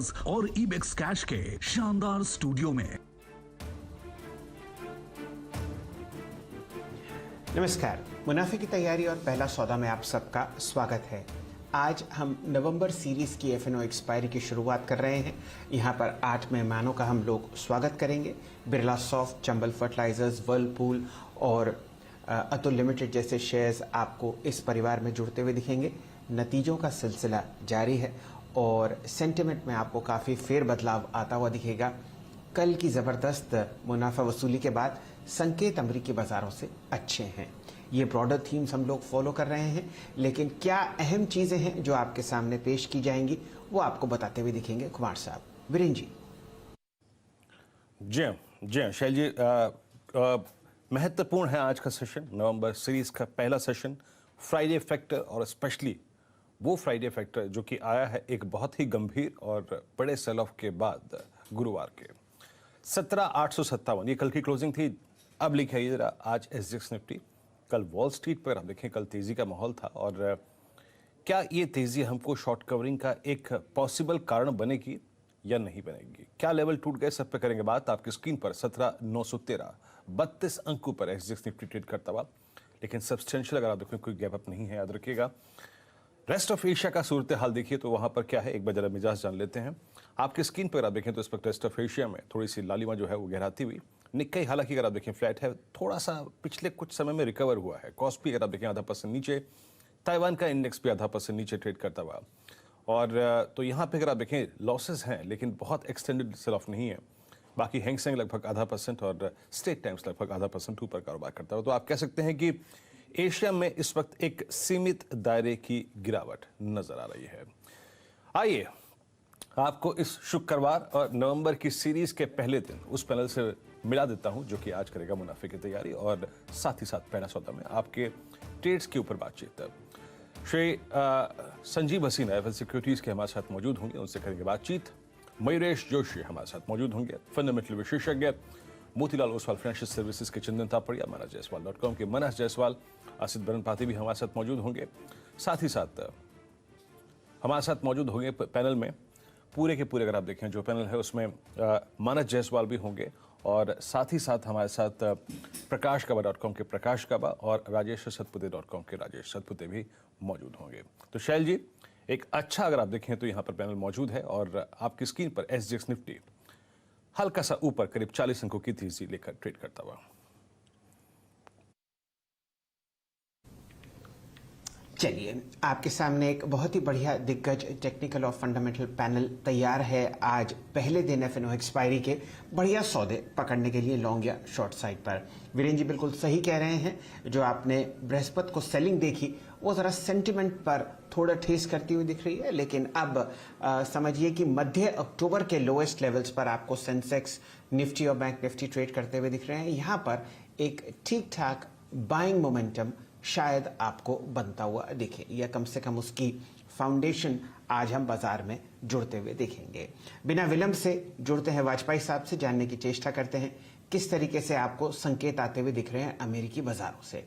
Plus और ibex cash के शानदार स्टूडियो में। नमस्कार, मुनाफे की तैयारी और पहला सौदा में आप सबका स्वागत है। आज हम नवंबर सीरीज की एफएनओ एक्सपायरी की शुरुआत कर रहे हैं। यहाँ पर 8 मेहमानों का हम लोग स्वागत करेंगे। Birla soft, Chambal fertilisers, Whirlpool और अतुल लिमिटेड जैसे शेयर्स आपको इस परिवार में जुड़ते हुए दिखेंगे। नतीजों का सिलसिला जारी है और सेंटिमेंट में आपको काफ़ी फेर बदलाव आता हुआ दिखेगा। कल की ज़बरदस्त मुनाफा वसूली के बाद संकेत अमेरिकी बाज़ारों से अच्छे हैं। ये ब्रॉडर थीम्स हम लोग फॉलो कर रहे हैं, लेकिन क्या अहम चीज़ें हैं जो आपके सामने पेश की जाएंगी वो आपको बताते हुए दिखेंगे कुमार साहब। वीरेंद्र जी। जी शैल जी, महत्वपूर्ण है आज का सेशन, नवंबर सीरीज का पहला सेशन। फ्राइडे फैक्टर और स्पेशली वो फ्राइडे फैक्टर जो कि आया है एक बहुत ही गंभीर और बड़े सेल ऑफ के बाद गुरुवार के 17,857 ये कल की क्लोजिंग थी। अब लिखिए जरा आज एसजीएक्स निफ्टी, कल वॉल स्ट्रीट पर आप देखें कल तेजी का माहौल था और क्या ये तेजी हमको शॉर्ट कवरिंग का एक पॉसिबल कारण बनेगी या नहीं बनेगी? क्या लेवल टूट गए, सब पे करेंगे बात। आपकी स्क्रीन पर 17,913 32 अंकों पर एसजीएक्स निफ्टी ट्रेड करता हुआ, लेकिन सब्सटेंशियल अगर आप देखें कोई गैप अप नहीं है, याद रखिएगा। रेस्ट ऑफ एशिया का सूरत हाल देखिए तो वहां पर क्या है, एक बार जरा मिजाज जान लेते हैं। आपकी स्क्रीन पर आप देखें तो इस वक्त रेस्ट ऑफ एशिया में थोड़ी सी लालिमा जो है वो गहराती हुई। निक्केई हालांकि अगर आप देखें फ्लैट है, थोड़ा सा पिछले कुछ समय में रिकवर हुआ है। कॉस्पी अगर आप देखें 0.5% नीचे, ताइवान का इंडेक्स भी 0.5% नीचे ट्रेड करता हुआ। और तो यहाँ पे अगर आप देखें लॉसेस हैं लेकिन बहुत एक्सटेंडेड सेल ऑफ नहीं है। बाकी हैंगसेंग लगभग 0.5% और स्टेट टाइम्स लगभग 0.5% ऊपर कारोबार करता है। तो आप कह सकते हैं कि एशिया में इस वक्त एक सीमित दायरे की गिरावट नजर आ रही है। आइए आपको इस शुक्रवार और नवंबर की सीरीज के पहले दिन उस पैनल से मिला देता हूं जो कि आज करेगा मुनाफे की तैयारी और साथ ही साथ पहला सौदा में आपके ट्रेड्स के ऊपर बातचीत। श्री संजीव हसीना एफएल सिक्योरिटीज के हमारे साथ मौजूद होंगे, उनसे करेंगे बातचीत। मयूरेश जोशी हमारे साथ मौजूद होंगे, फंडामेंटल विशेषज्ञ। मोतीलाल ओसवाल फाइनेंशियल सर्विसेज के चंदन तापड़िया, manasjaiswal.com के मनस जायसवाल, आसित बरनपाती भी हमारे साथ मौजूद होंगे। साथ ही साथ हमारे साथ मौजूद होंगे पैनल में पूरे के पूरे, अगर आप देखें जो पैनल है उसमें मानस जायसवाल भी होंगे और साथ ही साथ हमारे साथ प्रकाशकाबा.com के प्रकाश काबा और राजेश सतपुते.com के राजेश सतपुते भी मौजूद होंगे। तो शैल जी, एक अच्छा अगर आप देखें तो यहाँ पर पैनल मौजूद है और आपकी स्क्रीन पर एसजीएक्स निफ्टी हल्का सा ऊपर करीब 40 अंकों की तेजी लेकर ट्रेड करता हुआ। चलिए, आपके सामने एक बहुत ही बढ़िया दिग्गज टेक्निकल और फंडामेंटल पैनल तैयार है। आज पहले दिन एफएनओ एक्सपायरी के बढ़िया सौदे पकड़ने के लिए लॉन्ग या शॉर्ट साइड पर। वीरेंद्र जी बिल्कुल सही कह रहे हैं, जो आपने बृहस्पति को सेलिंग देखी वो ज़रा सेंटिमेंट पर थोड़ा ठेस करती हुई दिख रही है, लेकिन अब समझिए कि मध्य अक्टूबर के लोएस्ट लेवल्स पर आपको सेंसेक्स, निफ्टी और बैंक निफ्टी ट्रेड करते हुए दिख रहे हैं। यहाँ पर एक ठीक ठाक बाइंग मोमेंटम शायद आपको बनता हुआ दिखे, या कम से कम उसकी फाउंडेशन आज हम बाजार में जुड़ते हुए देखेंगे। बिना विलंब से जुड़ते हैं वाजपेयी साहब से, जानने की चेष्टा करते हैं किस तरीके से आपको संकेत आते हुए दिख रहे हैं अमेरिकी बाजारों से।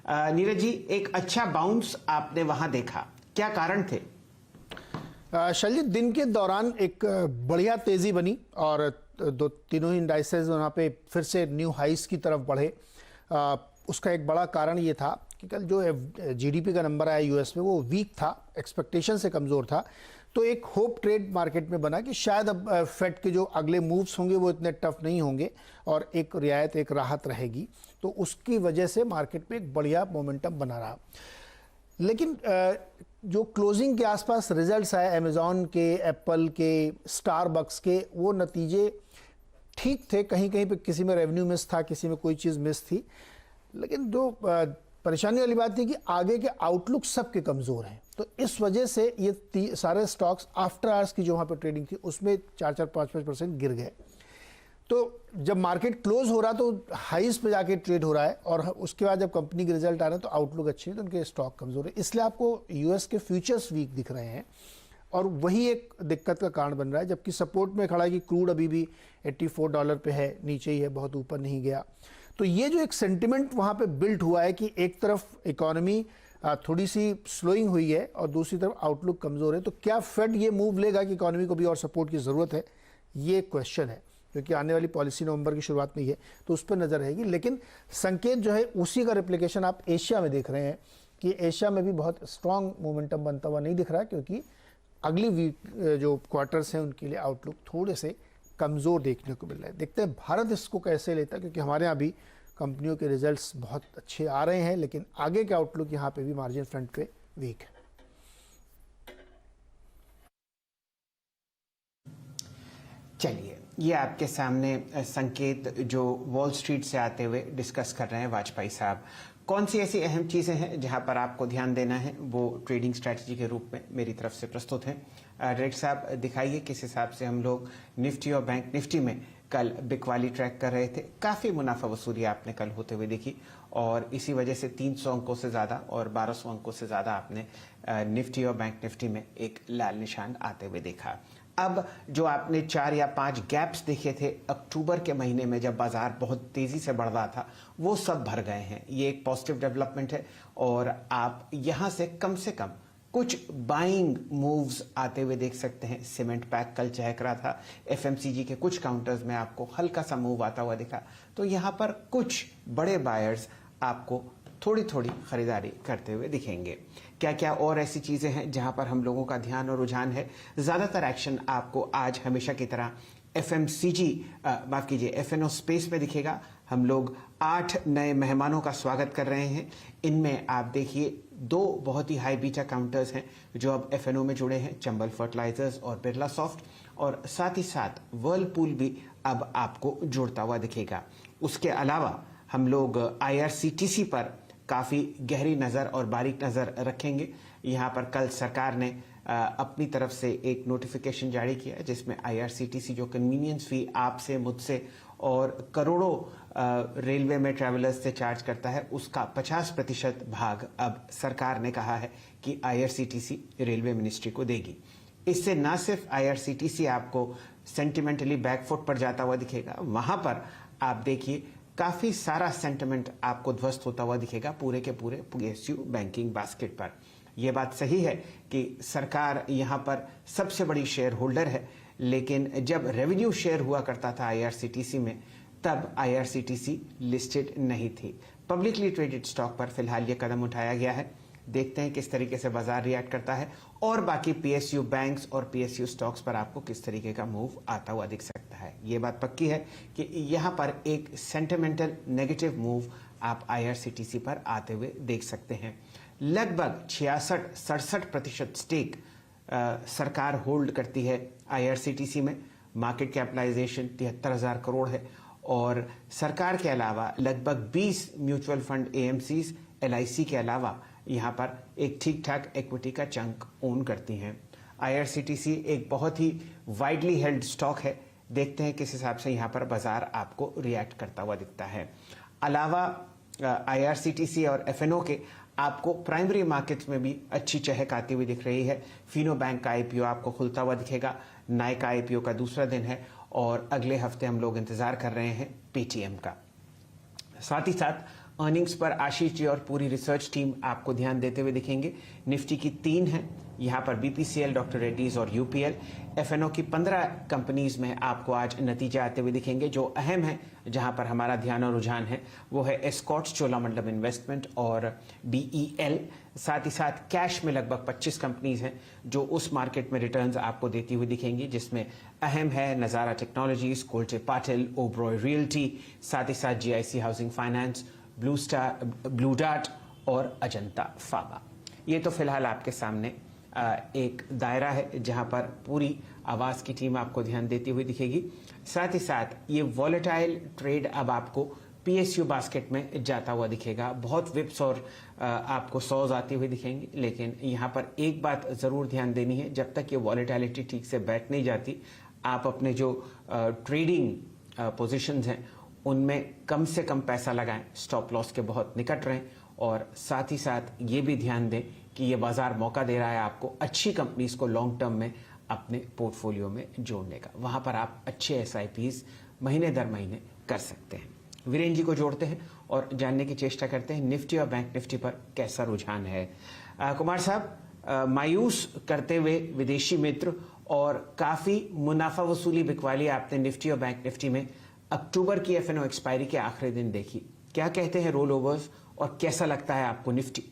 नीरज जी, एक अच्छा बाउंस आपने वहां देखा, क्या कारण थे? शैली, दिन के दौरान एक बढ़िया तेजी बनी और तीनों ही इंडाइसेस वहाँ पे फिर से न्यू हाइस की तरफ बढ़े। उसका एक बड़ा कारण ये था कि कल जो जीडीपी का नंबर आया यूएस में वो वीक था, एक्सपेक्टेशन से कमज़ोर था। तो एक होप ट्रेड मार्केट में बना कि शायद अब फेड के जो अगले मूव्स होंगे वो इतने टफ नहीं होंगे और एक रियायत, एक राहत रहेगी। तो उसकी वजह से मार्केट में एक बढ़िया मोमेंटम बना रहा। लेकिन जो क्लोजिंग के आसपास रिजल्ट्स आए अमेज़ॉन के, एप्पल के, स्टारबक्स के, वो नतीजे ठीक थे। कहीं कहीं पे किसी में रेवेन्यू मिस था, किसी में कोई चीज़ मिस थी। लेकिन जो परेशानी वाली बात थी कि आगे के आउटलुक सबके कमज़ोर हैं। तो इस वजह से ये सारे स्टॉक्स आफ्टर आवर्स की जो वहाँ पे ट्रेडिंग थी उसमें 4-5% गिर गए। तो जब मार्केट क्लोज हो रहा तो हाईस पे जाके ट्रेड हो रहा है और उसके बाद जब कंपनी के रिजल्ट आ रहे हैं तो आउटलुक अच्छी है, तो उनके स्टॉक कमज़ोर है। इसलिए आपको यूएस के फ्यूचर्स वीक दिख रहे हैं और वही एक दिक्कत का कारण बन रहा है। जबकि सपोर्ट में खड़ा है कि क्रूड अभी भी $84 पे है, नीचे ही है, बहुत ऊपर नहीं गया। तो ये जो एक सेंटिमेंट वहाँ पे बिल्ट हुआ है कि एक तरफ इकोनॉमी थोड़ी सी स्लोइंग हुई है और दूसरी तरफ आउटलुक कमज़ोर है। तो क्या फेड ये मूव लेगा कि इकोनॉमी को भी और सपोर्ट की ज़रूरत है, ये क्वेश्चन है, क्योंकि आने वाली पॉलिसी नवंबर की शुरुआत में ही है, तो उस पर नज़र रहेगी। लेकिन संकेत जो है उसी का रिप्लिकेशन आप एशिया में देख रहे हैं कि एशिया में भी बहुत स्ट्रांग मोमेंटम बनता हुआ नहीं दिख रहा है, क्योंकि अगली वीक जो क्वार्टर्स हैं उनके लिए आउटलुक थोड़े से कमज़ोर देखने को मिल रहा है। देखते हैं भारत इसको कैसे लेता है, क्योंकि हमारे यहाँ भी कंपनियों के रिजल्ट्स बहुत अच्छे आ रहे हैं, लेकिन आगे के आउटलुक यहाँ पे भी मार्जिन फ्रंट पे वीक है। चलिए, ये आपके सामने संकेत जो वॉल स्ट्रीट से आते हुए डिस्कस कर रहे हैं वाजपेयी साहब। कौन सी ऐसी अहम चीज़ें हैं जहां पर आपको ध्यान देना है, वो ट्रेडिंग स्ट्रैटेजी के रूप में मेरी तरफ से प्रस्तुत हैं। डायरेक्टर साहब दिखाइए किस हिसाब से हम लोग निफ्टी और बैंक निफ्टी में कल बिकवाली ट्रैक कर रहे थे। काफ़ी मुनाफा वसूली आपने कल होते हुए देखी और इसी वजह से 300 अंकों से ज़्यादा और 1200 अंकों से ज़्यादा आपने निफ्टी और बैंक निफ्टी में एक लाल निशान आते हुए देखा। अब जो आपने 4 या 5 गैप्स देखे थे अक्टूबर के महीने में जब बाजार बहुत तेजी से बढ़ रहा था, वो सब भर गए हैं। ये एक पॉजिटिव डेवलपमेंट है और आप यहां से कम कुछ बाइंग मूव्स आते हुए देख सकते हैं। सीमेंट पैक कल चहक रहा था, एफएमसीजी के कुछ काउंटर्स में आपको हल्का सा मूव आता हुआ दिखा। तो यहां पर कुछ बड़े बायर्स आपको थोड़ी थोड़ी खरीदारी करते हुए दिखेंगे। क्या क्या और ऐसी चीजें हैं जहां पर हम लोगों का ध्यान और रुझान है? ज्यादातर एक्शन आपको आज हमेशा की तरह एफएमसीजी माफ कीजिए एफएनओ स्पेस में दिखेगा। हम लोग 8 नए मेहमानों का स्वागत कर रहे हैं। इनमें आप देखिए 2 बहुत ही हाई बीटा काउंटर्स हैं जो अब एफएनओ में जुड़े हैं, चंबल फर्टिलाइजर्स और बिरला सॉफ्ट, और साथ ही साथ वर्लपूल भी अब आपको जुड़ता हुआ दिखेगा। उसके अलावा हम लोग आईआरसीटीसी पर काफ़ी गहरी नज़र और बारीक नज़र रखेंगे। यहाँ पर कल सरकार ने अपनी तरफ से एक नोटिफिकेशन जारी किया जिसमें आईआरसीटीसी जो कन्वीनियंस फी आपसे मुझसे और करोड़ों रेलवे में ट्रैवलर्स से चार्ज करता है, उसका 50% भाग अब सरकार ने कहा है कि आईआरसीटीसी रेलवे मिनिस्ट्री को देगी। इससे न सिर्फ आईआरसीटीसी आपको सेंटिमेंटली बैकफुट पर जाता हुआ दिखेगा, वहां पर आप देखिए काफी सारा सेंटिमेंट आपको ध्वस्त होता हुआ दिखेगा पूरे के पूरे पीएसयू बैंकिंग बास्केट पर। यह बात सही है कि सरकार यहां पर सबसे बड़ी शेयर होल्डर है, लेकिन जब रेवेन्यू शेयर हुआ करता था आईआरसीटीसी में, तब आईआरसीटीसी लिस्टेड नहीं थी। पब्लिकली ट्रेडेड स्टॉक पर फिलहाल यह कदम उठाया गया है। देखते हैं किस तरीके से बाजार रिएक्ट करता है और बाकी पीएसयू बैंक्स और पीएसयू स्टॉक्स पर आपको किस तरीके का मूव आता हुआ दिख सकता है। ये बात पक्की है कि यहाँ पर एक सेंटिमेंटल नेगेटिव मूव आप आईआरसीटीसी पर आते हुए देख सकते हैं। लगभग 66-67% स्टेक सरकार होल्ड करती है आईआरसीटीसी में। मार्केट कैपिटलाइजेशन 73,000 करोड़ है और सरकार के अलावा लगभग 20 म्यूचुअल फंड एएमसीज एलआईसी के अलावा यहाँ पर एक ठीक ठाक इक्विटी का चंक ओन करती हैं। आईआरसीटीसी एक बहुत ही वाइडली हेल्ड स्टॉक है। देखते हैं किस हिसाब से यहाँ पर बाजार आपको रिएक्ट करता हुआ दिखता है। अलावा आईआरसीटीसी और एफएनओ के आपको प्राइमरी मार्केट्स में भी अच्छी चहक आती हुई दिख रही है। फिनो बैंक का आईपीओ आपको खुलता हुआ दिखेगा। नाइका आईपीओ का दूसरा दिन है और अगले हफ्ते हम लोग इंतजार कर रहे हैं पेटीएम का। साथ ही साथ अर्निंग्स पर आशीष जी और पूरी रिसर्च टीम आपको ध्यान देते हुए दिखेंगे। निफ्टी की 3 हैं, यहाँ पर बीपीसीएल, डॉक्टर रेड्डीज और यूपीएल। एफएनओ की 15 कंपनीज में आपको आज नतीजे आते हुए दिखेंगे। जो अहम है, जहाँ पर हमारा ध्यान और रुझान है, वो है एस्कॉर्ट्स, चोलामंडलम इन्वेस्टमेंट और बीईएल। साथ ही साथ कैश में लगभग 25 कंपनीज हैं जो उस मार्केट में रिटर्न्स आपको देती हुई दिखेंगी, जिसमें अहम है नज़ारा टेक्नोलॉजीज, कोल्टे पाटिल, ओब्रॉय रियल्टी, साथ ही साथ GIC housing finance, blue dart और अजंता फार्मा। ये तो फिलहाल आपके सामने एक दायरा है जहां पर पूरी आवाज की टीम आपको ध्यान देती हुई दिखेगी। साथ ही साथ ये वॉलेटाइल ट्रेड अब आपको पीएसयू बास्केट में जाता हुआ दिखेगा। बहुत विप्स और आपको सॉज आती हुई दिखेंगी, लेकिन यहाँ पर एक बात ज़रूर ध्यान देनी है, जब तक ये वॉलेटिलिटी ठीक से बैठ नहीं जाती, आप अपने जो ट्रेडिंग पोजीशंस हैं उनमें कम से कम पैसा लगाएं, स्टॉप लॉस के बहुत निकट रहें और साथ ही साथ ये भी ध्यान दें कि ये बाजार मौका दे रहा है आपको अच्छी कंपनीज को लॉन्ग टर्म में अपने पोर्टफोलियो में जोड़ने का। वहां पर आप अच्छे एसआईपीज महीने दर महीने कर सकते हैं। वीरेन जी को जोड़ते हैं और जानने की चेष्टा करते हैं निफ्टी और बैंक निफ्टी पर कैसा रुझान है। कुमार साहब, मायूस करते हुए विदेशी मित्र और काफी मुनाफा वसूली बिकवाली आपने निफ्टी और बैंक निफ्टी में अक्टूबर की एफएनओ एक्सपायरी के आखिरी दिन देखी। क्या कहते हैं रोल ओवर्स और कैसा लगता है आपको निफ्टी?